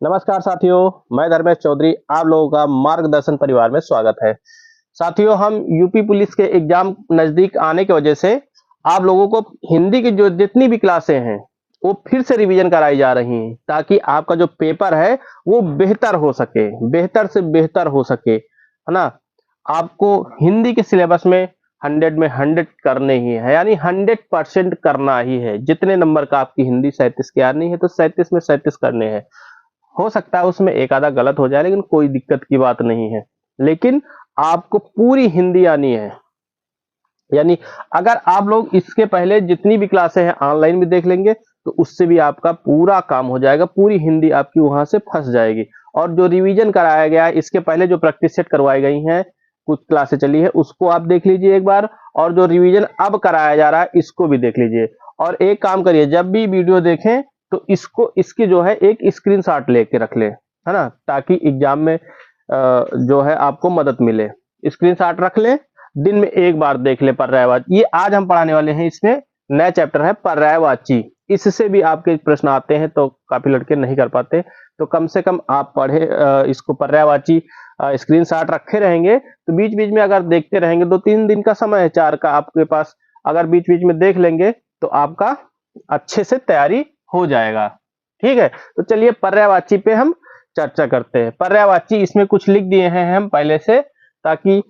नमस्कार साथियों, मैं धर्मेश चौधरी। आप लोगों का मार्गदर्शन परिवार में स्वागत है। साथियों, हम यूपी पुलिस के एग्जाम नजदीक आने की वजह से आप लोगों को हिंदी की जो जितनी भी क्लासें हैं वो फिर से रिवीजन कराई जा रही हैं, ताकि आपका जो पेपर है वो बेहतर हो सके, बेहतर से बेहतर हो सके, है ना। आपको हिंदी के सिलेबस में 100 में 100 करने ही है, यानी 100% करना ही है। जितने नंबर का आपकी हिंदी 37 की आनी है तो 37 में 37 करने हैं। हो सकता है उसमें एक आधा गलत हो जाए, लेकिन कोई दिक्कत की बात नहीं है। लेकिन आपको पूरी हिंदी आनी है। यानी अगर आप लोग इसके पहले जितनी भी क्लासें हैं ऑनलाइन भी देख लेंगे तो उससे भी आपका पूरा काम हो जाएगा, पूरी हिंदी आपकी वहां से फंस जाएगी। और जो रिवीजन कराया गया है इसके पहले जो प्रैक्टिस सेट करवाई गई हैं, कुछ क्लासें चली है, उसको आप देख लीजिए एक बार। और जो रिवीजन अब कराया जा रहा है इसको भी देख लीजिए। और एक काम करिए, जब भी वीडियो देखें तो इसको इसकी जो है एक स्क्रीनशॉट लेके रख ले, है ना, ताकि एग्जाम में जो है आपको मदद मिले। स्क्रीनशॉट रख ले, दिन में एक बार देख ले पर्यायवाची। ये आज हम पढ़ाने वाले हैं, इसमें नया चैप्टर है पर्यायवाची। इससे भी आपके प्रश्न आते हैं तो काफी लड़के नहीं कर पाते, तो कम से कम आप पढ़े इसको पर्यायवाची स्क्रीनशॉट रखे रहेंगे तो बीच बीच में अगर देखते रहेंगे, 2-3 दिन का समय है 4 का आपके पास, अगर बीच बीच में देख लेंगे तो आपका अच्छे से तैयारी हो जाएगा। ठीक है, तो चलिए पर्यायवाची पे हम चर्चा करते हैं। पर्यायवाची इसमें कुछ लिख दिए हैं हम पहले से, ताकि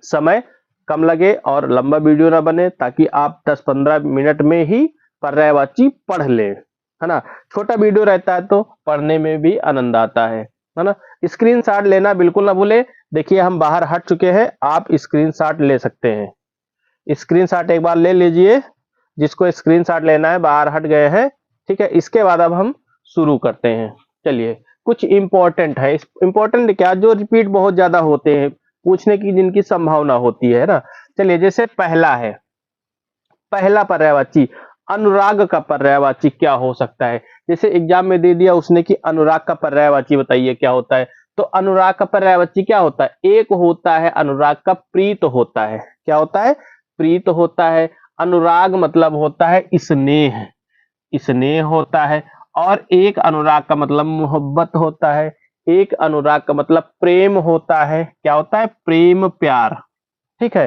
समय कम लगे और लंबा वीडियो ना बने, ताकि आप 10-15 मिनट में ही पर्यायवाची पढ़ ले, है ना। छोटा वीडियो रहता है तो पढ़ने में भी आनंद आता है ना। स्क्रीनशॉट लेना बिल्कुल ना भूले। देखिए हम बाहर हट चुके हैं, आप स्क्रीनशॉट ले सकते हैं। स्क्रीनशॉट एक बार ले लीजिए, जिसको स्क्रीनशॉट लेना है, बाहर हट गए हैं। ठीक है, इसके बाद अब हम शुरू करते हैं। चलिए, कुछ इंपॉर्टेंट है। इंपॉर्टेंट क्या, जो रिपीट बहुत ज्यादा होते हैं, पूछने की जिनकी संभावना होती है ना। चलिए, जैसे पहला है, पहला पर्यायवाची अनुराग का पर्यायवाची क्या हो सकता है। जैसे एग्जाम में दे दिया उसने कि अनुराग का पर्यायवाची बताइए क्या होता है। तो अनुराग का पर्यायवाची क्या होता है, एक होता है अनुराग का प्रीत होता है। क्या होता है, प्रीत होता है। अनुराग मतलब होता है स्नेह, स्नेह होता है। और एक अनुराग का मतलब मोहब्बत होता है। एक अनुराग का मतलब प्रेम होता है। क्या होता है, प्रेम प्यार। ठीक है,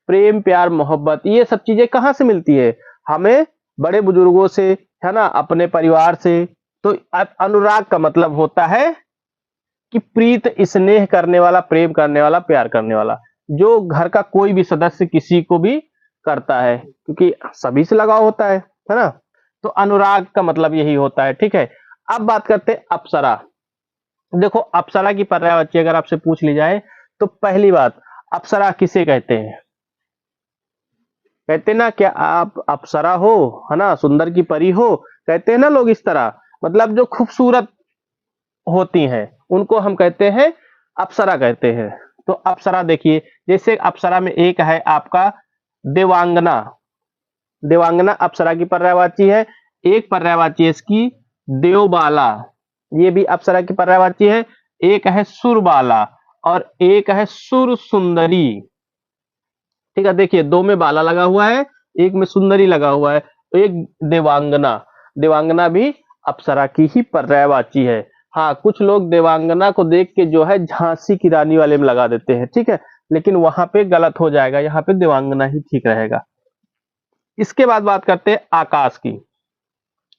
प्रेम प्यार मोहब्बत, ये सब चीजें कहाँ से मिलती है हमें, बड़े बुजुर्गों से, है ना, अपने परिवार से। तो अनुराग का मतलब होता है कि प्रीत, स्नेह करने वाला, प्रेम करने वाला, प्यार करने वाला, जो घर का कोई भी सदस्य किसी को भी करता है, क्योंकि सभी से लगाव होता है ना। तो अनुराग का मतलब यही होता है। ठीक है, अब बात करते हैं अप्सरा। देखो, अप्सरा की पर्यायवाची अगर आपसे पूछ ली जाए तो पहली बात, अप्सरा किसे कहते हैं। कहते ना, क्या आप अप्सरा हो, है ना, सुंदर की परी हो, कहते हैं ना लोग इस तरह, मतलब जो खूबसूरत होती हैं उनको हम कहते हैं अप्सरा कहते हैं। तो अप्सरा देखिए, जैसे अप्सरा में एक है आपका देवांगना। देवांगना अप्सरा की पर्यायवाची है। एक पर्यायवाची है इसकी देवबाला, ये भी अप्सरा की पर्यायवाची है। एक है सुरबाला और एक है सुर सुंदरी। ठीक है, देखिए दो में बाला लगा हुआ है, एक में सुंदरी लगा हुआ है। तो एक देवांगना, देवांगना भी अप्सरा की ही पर्यायवाची है। हाँ, कुछ लोग देवांगना को देख के जो है झांसी की रानी वाले में लगा देते हैं। ठीक है, लेकिन वहां पे गलत हो जाएगा, यहाँ पे देवांगना ही ठीक रहेगा। इसके बाद बात करते हैं आकाश की।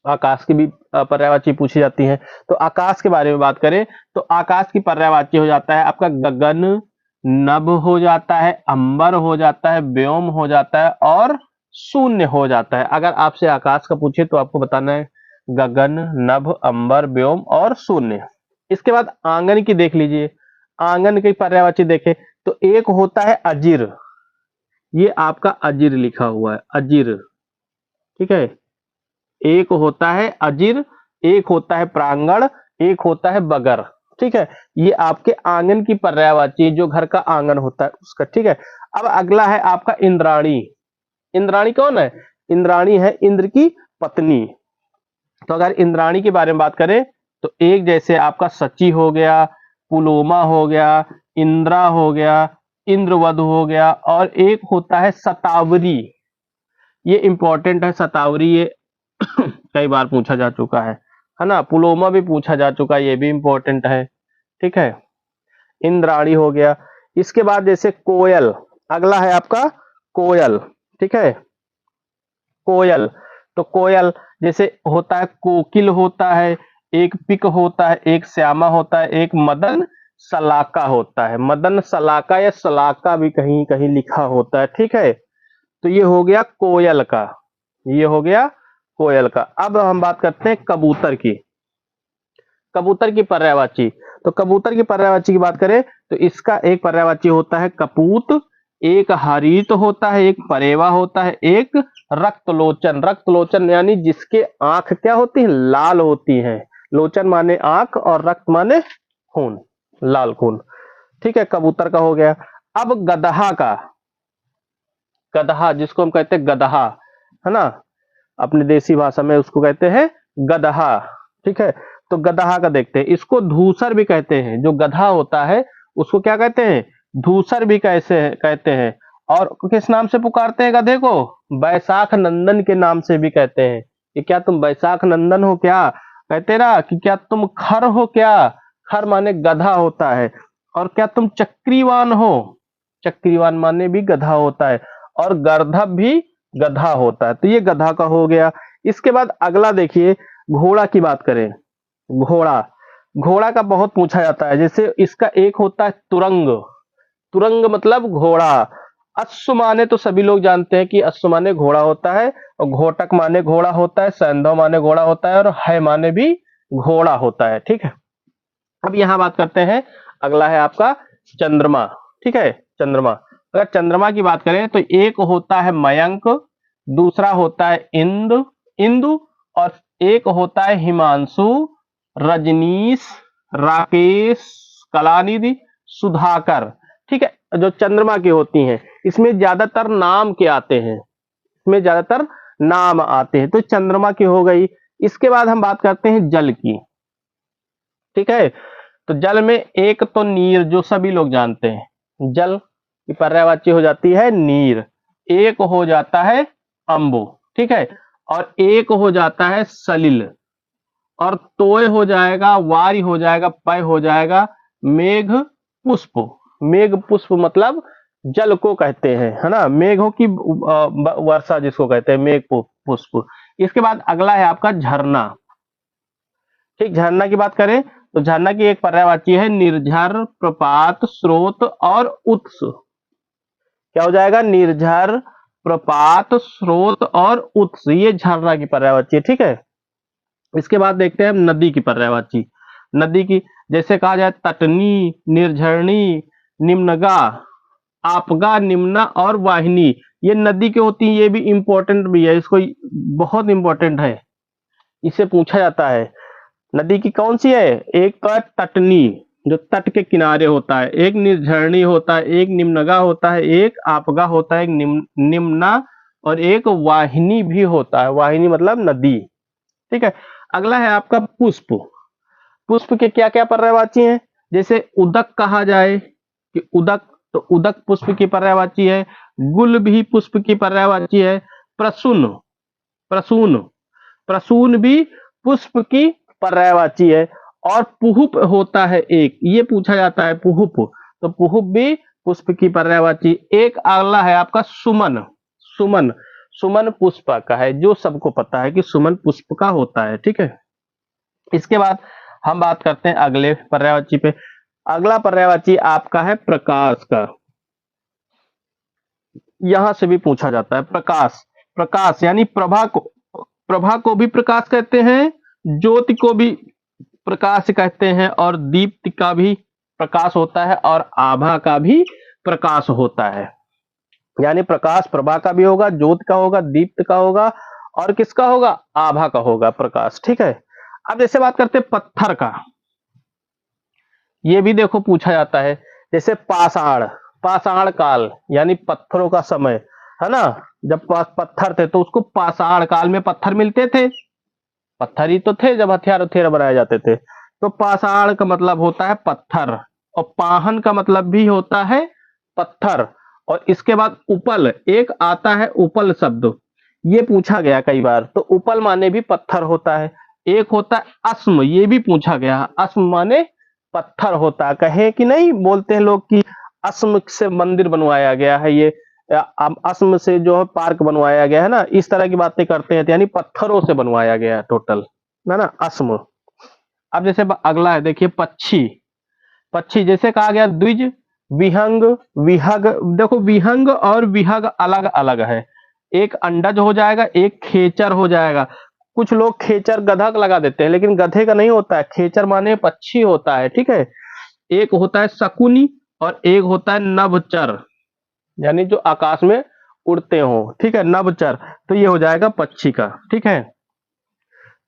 आकाश की भी पर्यायवाची पूछी जाती है। तो आकाश के बारे में बात करें तो आकाश की पर्यायवाची हो जाता है आपका गगन, नभ हो जाता है, अंबर हो जाता है, व्योम हो जाता है और शून्य हो जाता है। अगर आपसे आकाश का पूछे तो आपको बताना है गगन, नभ, अंबर, व्योम और शून्य। इसके बाद आंगन की देख लीजिए। आंगन की पर्यायवाची देखें तो एक होता है अजिर, ये आपका अजिर लिखा हुआ है, अजिर। ठीक है, एक होता है अजिर, एक होता है प्रांगण, एक होता है बगर। ठीक है, ये आपके आंगन की पर्यायवाची, जो घर का आंगन होता है उसका। ठीक है, अब अगला है आपका इंद्राणी। इंद्राणी कौन है, इंद्राणी है इंद्र की पत्नी। तो अगर इंद्राणी के बारे में बात करें तो एक जैसे आपका सची हो गया, पुलोमा हो गया, इंद्रा हो गया, इंद्रवधु हो गया, और एक होता है सतावरी। ये इंपॉर्टेंट है, सतावरी, ये कई बार पूछा जा चुका है। है ना, पुलोमा भी पूछा जा चुका है, ये भी इंपॉर्टेंट है, ठीक है। इंद्राणी हो गया। इसके बाद जैसे कोयल, अगला है आपका कोयल, ठीक है, कोयल। तो कोयल जैसे होता है, कोकिल होता है, एक पिक होता है, एक श्यामा होता है, एक मदन सलाका होता है। मदन सलाका या सलाका भी कहीं कहीं लिखा होता है, ठीक है। तो ये हो गया कोयल का, ये हो गया कोयल का। अब हम बात करते हैं कबूतर की। कबूतर की पर्यायवाची, तो कबूतर की पर्यायवाची की बात करें तो इसका एक पर्यायवाची होता है कपूत, एक हरित होता है, एक परेवा होता है, एक रक्तलोचन। रक्तलोचन यानी जिसके आंख क्या होती है, लाल होती है। लोचन माने आंख और रक्त माने खून, लाल खून, ठीक है। कबूतर का हो गया। अब गदहा का, गदहा जिसको हम कहते हैं गदहा, है ना, अपनी देसी भाषा में उसको कहते हैं गदहा, ठीक है। तो गदहा का देखते हैं, इसको धूसर भी कहते हैं। जो गधा होता है उसको क्या कहते हैं, धूसर भी कैसे कहते हैं। और किस नाम से पुकारते हैं गधे को, बैसाख नंदन के नाम से भी कहते हैं कि क्या तुम बैसाख नंदन हो क्या, कहते ना कि क्या तुम खर हो क्या, खर माने गधा होता है। और क्या तुम चक्रीवान हो, चक्रीवान माने भी गधा होता है। और गर्दभ भी गधा होता है। तो ये गधा का हो गया। इसके बाद अगला देखिए, घोड़ा की बात करें, घोड़ा, घोड़ा का बहुत पूछा जाता है। जैसे इसका एक होता है तुरंग, तुरंग मतलब घोड़ा। अश्व माने तो सभी लोग जानते हैं कि अश्व माने घोड़ा होता है, और घोटक माने घोड़ा होता है, सैंधव माने घोड़ा होता है, और है माने भी घोड़ा होता है, ठीक है। अब यहां बात करते हैं, अगला है आपका चंद्रमा, ठीक है, चंद्रमा। अगर चंद्रमा की बात करें तो एक होता है मयंक, दूसरा होता है इंदु इंदु, और एक होता है हिमांशु, रजनीश, राकेश, कलानिधि, सुधाकर, ठीक है। जो चंद्रमा की होती हैं इसमें ज्यादातर नाम के आते हैं, इसमें ज्यादातर नाम आते हैं। तो चंद्रमा की हो गई। इसके बाद हम बात करते हैं जल की, ठीक है। तो जल में एक तो नीर, जो सभी लोग जानते हैं, जल की पर्यायवाची हो जाती है नीर। एक हो जाता है अंबु, ठीक है। और एक हो जाता है सलिल, और तोय हो जाएगा, वारी हो जाएगा, पय हो जाएगा मेघ पुष्प। मेघ पुष्प मतलब जल को कहते हैं, है ना, मेघों की वर्षा जिसको कहते हैं मेघ पुष्प। इसके बाद अगला है आपका झरना, ठीक। झरना की बात करें तो झरना की एक पर्यायवाची है निर्झर, प्रपात, स्रोत और उत्स। क्या हो जाएगा, निर्झर, प्रपात, स्रोत और उत्स, ये झरना की पर्यायवाची है, ठीक है। इसके बाद देखते हैं हम नदी की पर्यायवाची। नदी की जैसे कहा जाए तटनी, निर्झरणी, निम्नगा, आपगा, निम्ना और वाहिनी, ये नदी की होती है। ये भी इंपॉर्टेंट भी है, इसको बहुत इंपॉर्टेंट है, इसे पूछा जाता है। नदी की कौन सी है, एक तो है तटनी जो तट के किनारे होता है, एक निर्झरणी होता है, एक निम्नगा होता है, एक आपगा होता है, एक निम्ना, और एक वाहिनी भी होता है। वाहिनी मतलब नदी, ठीक है। अगला है आपका पुष्प। पुष्प के क्या क्या पर्यायवाची हैं, जैसे उदक कहा जाए कि उदक, तो उदक पुष्प की पर्यायवाची है। गुल भी पुष्प की पर्यायवाची है। प्रसून, प्रसून, प्रसून भी पुष्प की पर्यायवाची है। और पुहुप होता है एक, ये पूछा जाता है पुहुप, तो पुहुप भी पुष्प की पर्यायवाची। एक अगला है आपका सुमन। सुमन, सुमन पुष्प का है, जो सबको पता है कि सुमन पुष्प का होता है, ठीक है। इसके बाद हम बात करते हैं अगले पर्यायवाची पे। अगला पर्यायवाची आपका है प्रकाश का। यहां से भी पूछा जाता है प्रकाश। प्रकाश यानी प्रभा को, प्रभा को भी प्रकाश कहते हैं, ज्योति को भी प्रकाश कहते हैं, और दीप्ति का भी प्रकाश होता है, और आभा का भी प्रकाश होता है। यानी प्रकाश प्रभा का भी होगा, ज्योति का होगा, दीप्त का होगा, और किसका होगा, आभा का होगा प्रकाश, ठीक है। अब जैसे बात करते हैं पत्थर का, ये भी देखो पूछा जाता है। जैसे पाषाण, पाषाण काल यानी पत्थरों का समय, है ना, जब पत्थर थे तो उसको पाषाण काल में पत्थर मिलते थे, पत्थर ही तो थे जब हथियार हथियार बनाए जाते थे। तो पाषाण का मतलब होता है पत्थर, और पाहन का मतलब भी होता है पत्थर। और इसके बाद उपल, एक आता है उपल शब्द, ये पूछा गया कई बार, तो उपल माने भी पत्थर होता है। एक होता है अस्म, ये भी पूछा गया। अस्म माने पत्थर होता है, कहे कि नहीं, बोलते हैं लोग कि अस्म से मंदिर बनवाया गया है, ये अस्म से जो है पार्क बनवाया गया है ना, इस तरह की बातें करते हैं, यानी पत्थरों से बनवाया गया है टोटल, ना अस्म। अब जैसे अगला है, देखिए पक्षी। पक्षी जैसे कहा गया द्विज, विहंग, विहग। देखो विहंग और विहग अलग अलग है, एक अंडज हो जाएगा, एक खेचर हो जाएगा। कुछ लोग खेचर गधा लगा देते हैं, लेकिन गधे का नहीं होता है, खेचर माने पक्षी होता है, ठीक है। एक होता है शकुनी और एक होता है नभचर, यानी जो आकाश में उड़ते हो, ठीक है, नभचर। तो ये हो जाएगा पक्षी का, ठीक है।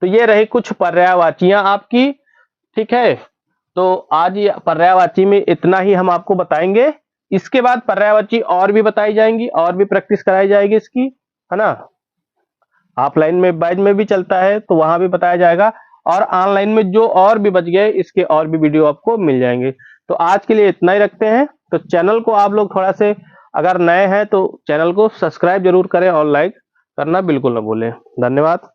तो ये रही कुछ पर्यायवाचियां आपकी, ठीक है। तो आज ये पर्यायवाची में इतना ही हम आपको बताएंगे। इसके बाद पर्यायवाची और भी बताई जाएंगी, और भी प्रैक्टिस कराई जाएगी इसकी, है ना। ऑफलाइन में बैच में भी चलता है, तो वहां भी बताया जाएगा, और ऑनलाइन में जो और भी बच गए, इसके और भी वीडियो आपको मिल जाएंगे। तो आज के लिए इतना ही रखते हैं। तो चैनल को आप लोग थोड़ा से अगर नए हैं तो चैनल को सब्सक्राइब जरूर करें और लाइक करना बिल्कुल ना भूलें। धन्यवाद।